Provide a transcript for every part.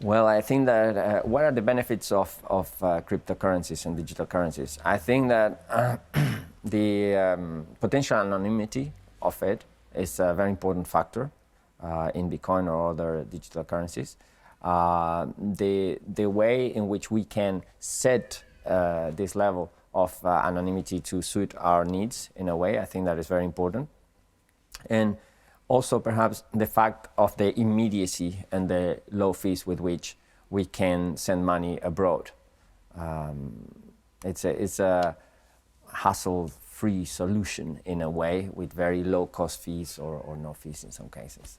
Well, I think that what are the benefits of cryptocurrencies and digital currencies? I think that the potential anonymity of it is a very important factor in Bitcoin or other digital currencies. The way in which we can set this level of anonymity to suit our needs in a way, I think that is very important. And also perhaps the fact of the immediacy and the low fees with which we can send money abroad. It's a hassle-free solution in a way with very low cost fees or no fees in some cases.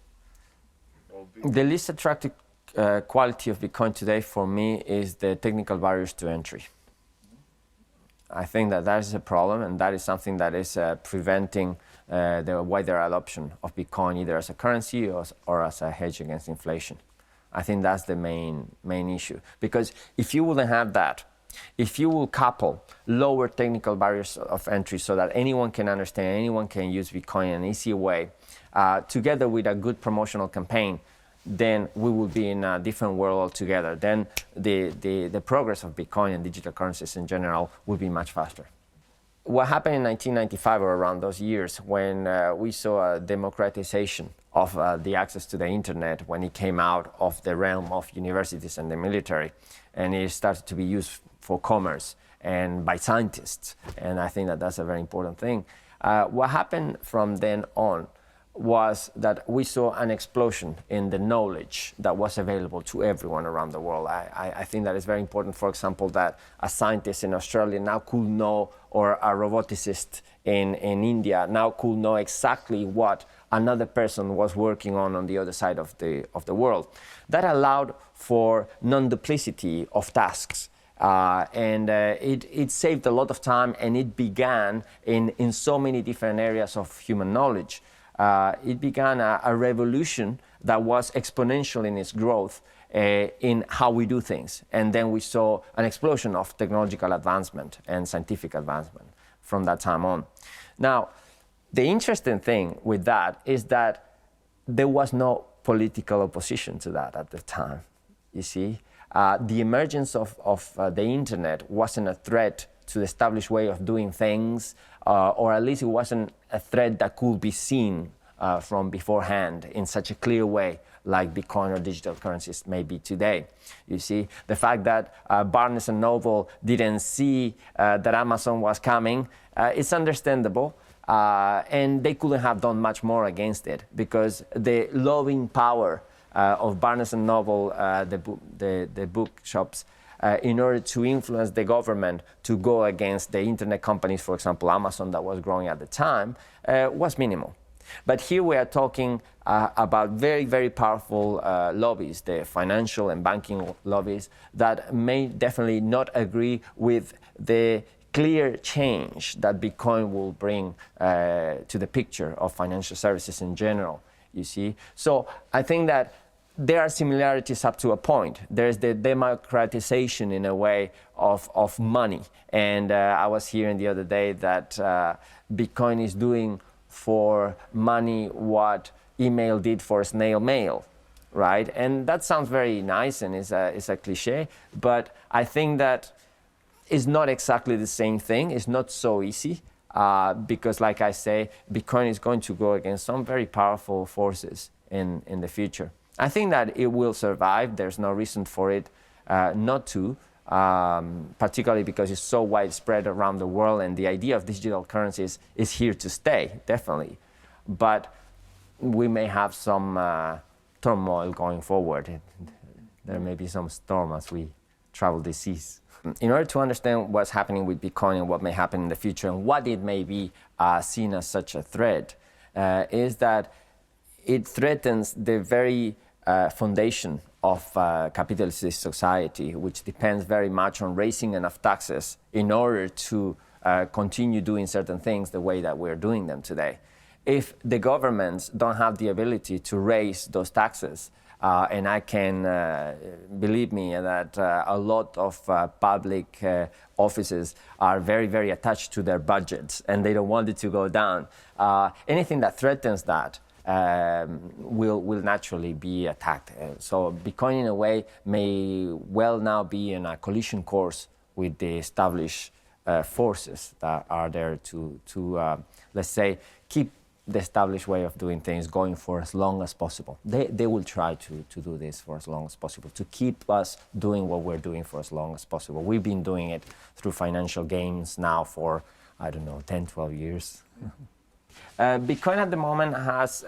The least attractive quality of Bitcoin today for me is the technical barriers to entry. I think that is a problem, and that is something that is preventing the wider adoption of Bitcoin either as a currency or as a hedge against inflation. I think that's the main issue. Because if you wouldn't have that, if you will couple lower technical barriers of entry so that anyone can understand, anyone can use Bitcoin in an easy way, together with a good promotional campaign, then we will be in a different world altogether. Then the progress of Bitcoin and digital currencies in general will be much faster. What happened in 1995 or around those years when we saw a democratization of the access to the internet when it came out of the realm of universities and the military, and it started to be used for commerce and by scientists, and I think that that's a very important thing. What happened from then on was that we saw an explosion in the knowledge that was available to everyone around the world. I think that is very important, for example, that a scientist in Australia now could know, or a roboticist in India now could know exactly what another person was working on the other side of the world. That allowed for non-duplicity of tasks. And it saved a lot of time, and it began in so many different areas of human knowledge. It began a revolution that was exponential in its growth in how we do things. And then we saw an explosion of technological advancement and scientific advancement from that time on. Now, the interesting thing with that is that there was no political opposition to that at the time, you see. The emergence of the internet wasn't a threat to the established way of doing things, or at least it wasn't a threat that could be seen from beforehand in such a clear way like Bitcoin or digital currencies may be today. You see, the fact that Barnes & Noble didn't see that Amazon was coming, it's understandable, and they couldn't have done much more against it because the lobbying power of Barnes & Noble, the bookshops, in order to influence the government to go against the internet companies, for example, Amazon, that was growing at the time, was minimal. But here we are talking about very, very powerful lobbies, the financial and banking lobbies, that may definitely not agree with the clear change that Bitcoin will bring to the picture of financial services in general, you see. So I think that there are similarities up to a point. There's the democratization in a way of money. And I was hearing the other day that Bitcoin is doing for money what email did for snail mail, right? And that sounds very nice and is a cliche, but I think that it's not exactly the same thing. It's not so easy because, like I say, Bitcoin is going to go against some very powerful forces in the future. I think that it will survive. There's no reason for it not to, particularly because it's so widespread around the world, and the idea of digital currencies is here to stay, definitely. But we may have some turmoil going forward. There may be some storm as we travel the seas. In order to understand what's happening with Bitcoin and what may happen in the future and what it may be seen as such a threat, is that it threatens the very foundation of capitalist society, which depends very much on raising enough taxes in order to continue doing certain things the way that we're doing them today. If the governments don't have the ability to raise those taxes, and I can, believe me, that a lot of public offices are very, very attached to their budgets and they don't want it to go down. Anything that threatens that will naturally be attacked. So Bitcoin, in a way, may well now be in a collision course with the established forces that are there to let's say, keep the established way of doing things going for as long as possible. They will try to do this for as long as possible, to keep us doing what we're doing for as long as possible. We've been doing it through financial gains now for, I don't know, 10, 12 years. Bitcoin at the moment has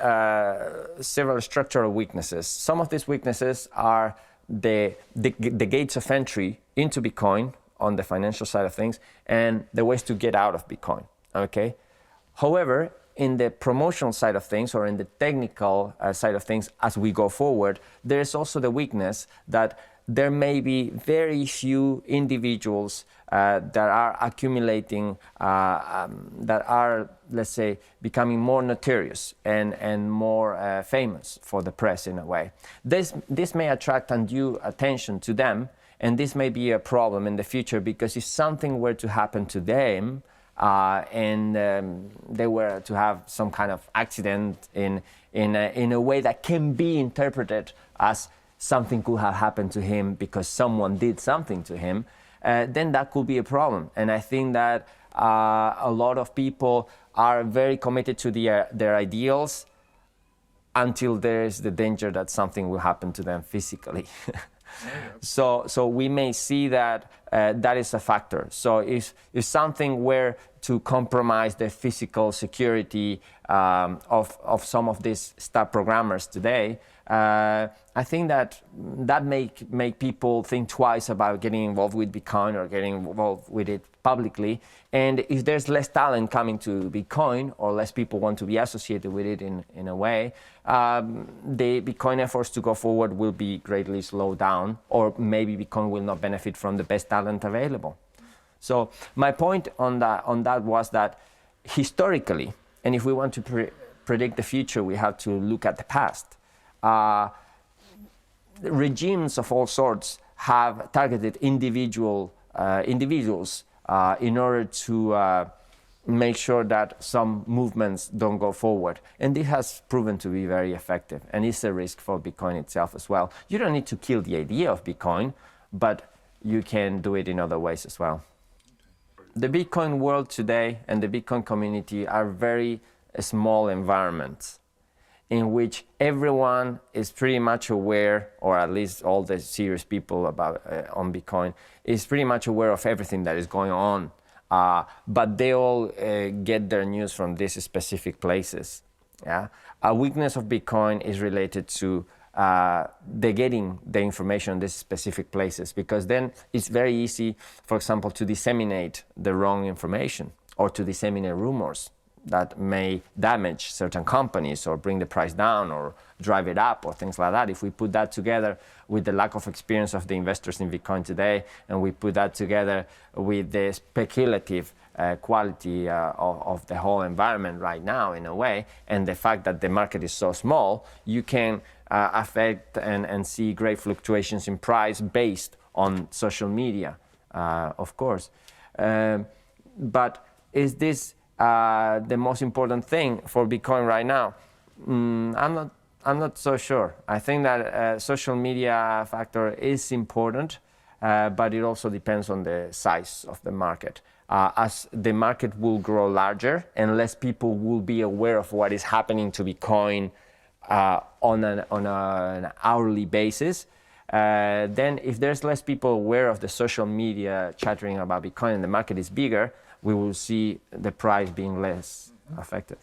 several structural weaknesses. Some of these weaknesses are the gates of entry into Bitcoin on the financial side of things and the ways to get out of Bitcoin, okay? However, in the promotional side of things or in the technical side of things as we go forward, there is also the weakness that there may be very few individuals that are accumulating, that are, let's say, becoming more notorious and more famous for the press in a way. This may attract undue attention to them, and this may be a problem in the future, because if something were to happen to them, and they were to have some kind of accident in a way that can be interpreted as something could have happened to him because someone did something to him, then that could be a problem. And I think that a lot of people are very committed to their ideals until there is the danger that something will happen to them physically. So we may see that that is a factor. So if something were to compromise the physical security of some of these star programmers today, I think that make people think twice about getting involved with Bitcoin or getting involved with it publicly. And if there's less talent coming to Bitcoin, or less people want to be associated with it in a way, the Bitcoin efforts to go forward will be greatly slowed down, or maybe Bitcoin will not benefit from the best talent available. So my point on that was that historically, and if we want to predict the future, we have to look at the past. Regimes of all sorts have targeted individuals in order to make sure that some movements don't go forward. And this has proven to be very effective, and it's a risk for Bitcoin itself as well. You don't need to kill the idea of Bitcoin, but you can do it in other ways as well. The Bitcoin world today and the Bitcoin community are very small environments in which everyone is pretty much aware, or at least all the serious people about on Bitcoin is pretty much aware of everything that is going on. But they all get their news from these specific places. Yeah, a weakness of Bitcoin is related to the getting the information in these specific places, because then it's very easy, for example, to disseminate the wrong information or to disseminate rumors that may damage certain companies or bring the price down or drive it up or things like that. If we put that together with the lack of experience of the investors in Bitcoin today, and we put that together with the speculative quality of the whole environment right now in a way, and the fact that the market is so small, you can affect and see great fluctuations in price based on social media, of course. But is this the most important thing for Bitcoin right now? I'm not so sure. I think that social media factor is important, but it also depends on the size of the market. As the market will grow larger and less people will be aware of what is happening to Bitcoin on an hourly basis, then if there's less people aware of the social media chattering about Bitcoin and the market is bigger, we will see the price being less affected.